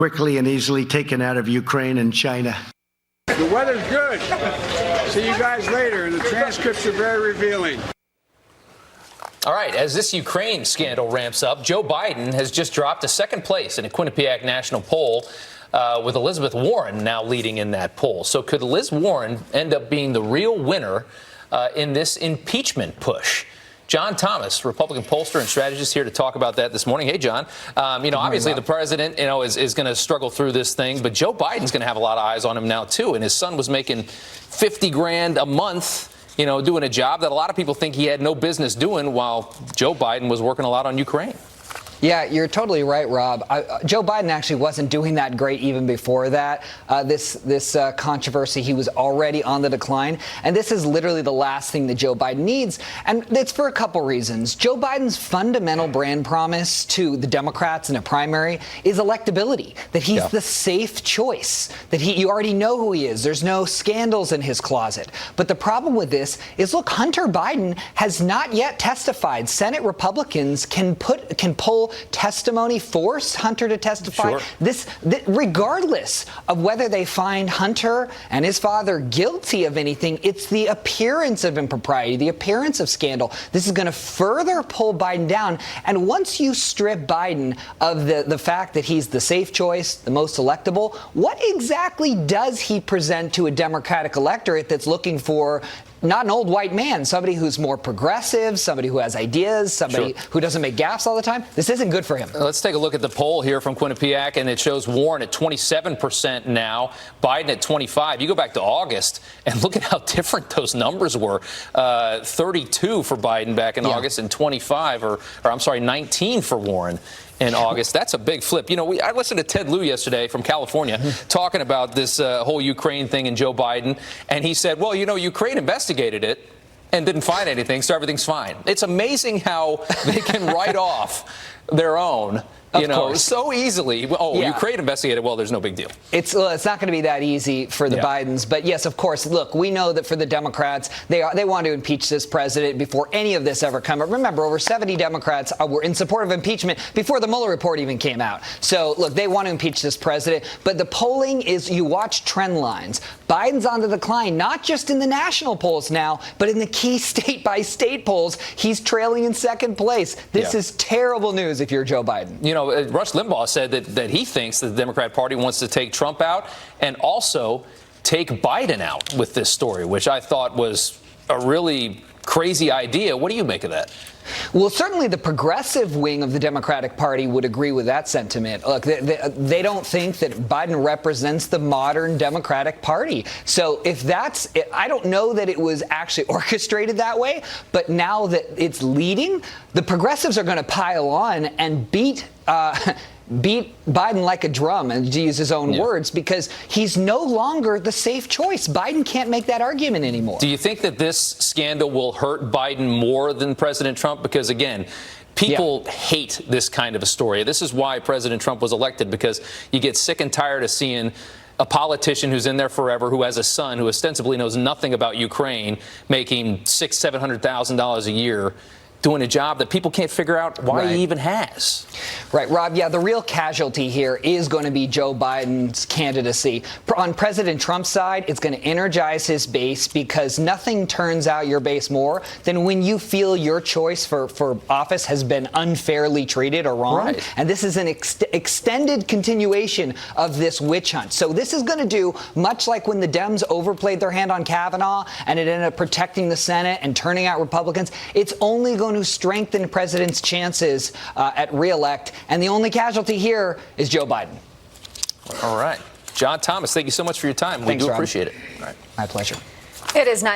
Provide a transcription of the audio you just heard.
quickly and easily taken out of Ukraine and China. The weather's good. See you guys later, and the transcripts are very revealing. All right, as this Ukraine scandal ramps up, Joe Biden has just dropped to second place in a Quinnipiac national poll, with Elizabeth Warren now leading in that poll. So could Liz Warren end up being the real winner in this impeachment push? John Thomas, Republican pollster and strategist, here to talk about that this morning. Hey, John. Obviously the president, is going to struggle through this thing, but Joe Biden's going to have a lot of eyes on him now, too. And his son was making $50,000 a month, doing a job that a lot of people think he had no business doing while Joe Biden was working a lot on Ukraine. Yeah, you're totally right, Rob. Joe Biden actually wasn't doing that great even before that. This controversy, he was already on the decline. And this is literally the last thing that Joe Biden needs. And it's for a couple reasons. Joe Biden's fundamental brand promise to the Democrats in a primary is electability, that he's the safe choice, that you already know who he is. There's no scandals in his closet. But the problem with this is, look, Hunter Biden has not yet testified. Senate Republicans can pull testimony, force Hunter to testify. Sure. Regardless of whether they find Hunter and his father guilty of anything, it's the appearance of impropriety, the appearance of scandal. This is going to further pull Biden down. And once you strip Biden of the fact that he's the safe choice, the most electable, what exactly does he present to a Democratic electorate that's looking for not an old white man, somebody who's more progressive, somebody who has ideas, somebody who doesn't make gaffes all the time? This isn't good for him. Let's take a look at the poll here from Quinnipiac, and it shows Warren at 27% now, Biden at 25%. You go back to August and look at how different those numbers were. 32 for Biden back in August, and 19 for Warren in August. That's a big flip. I listened to Ted Lieu yesterday from California talking about this whole Ukraine thing and Joe Biden, and he said, well, Ukraine investigated it and didn't find anything, so everything's fine. It's amazing how they can write off their own, so easily. Ukraine investigated. Well, there's no big deal. It's not going to be that easy for the Bidens. But yes, of course, look, we know that for the Democrats, they want to impeach this president before any of this ever comes. Remember, over 70 Democrats were in support of impeachment before the Mueller report even came out. So, look, they want to impeach this president. But the polling is, you watch trend lines. Biden's on the decline, not just in the national polls now, but in the key state-by-state polls. He's trailing in second place. This is terrible news if you're Joe Biden. Rush Limbaugh said that he thinks that the Democrat Party wants to take Trump out and also take Biden out with this story, which I thought was a really crazy idea. What do you make of that? Well, certainly the progressive wing of the Democratic Party would agree with that sentiment. Look, they don't think that Biden represents the modern Democratic Party. So if I don't know that it was actually orchestrated that way, but now that it's leading, the progressives are going to pile on and beat Biden like a drum, and to use his own words, because he's no longer the safe choice. Biden can't make that argument anymore. Do you think that this scandal will hurt Biden more than President Trump? Because, again, people hate this kind of a story. This is why President Trump was elected, because you get sick and tired of seeing a politician who's in there forever, who has a son who ostensibly knows nothing about Ukraine, making $600,000-$700,000 a year, doing a job that people can't figure out why he even has. Right, Rob. Yeah, the real casualty here is going to be Joe Biden's candidacy. On President Trump's side, it's going to energize his base, because nothing turns out your base more than when you feel your choice for office has been unfairly treated or wrong. Right. And this is an extended continuation of this witch hunt. So this is going to do much like when the Dems overplayed their hand on Kavanaugh and it ended up protecting the Senate and turning out Republicans. It's only going to strengthen the president's chances at re-elect. And the only casualty here is Joe Biden. All right. John Thomas, thank you so much for your time. Thanks, we do Rob. appreciate it. All right. My pleasure. It is 9.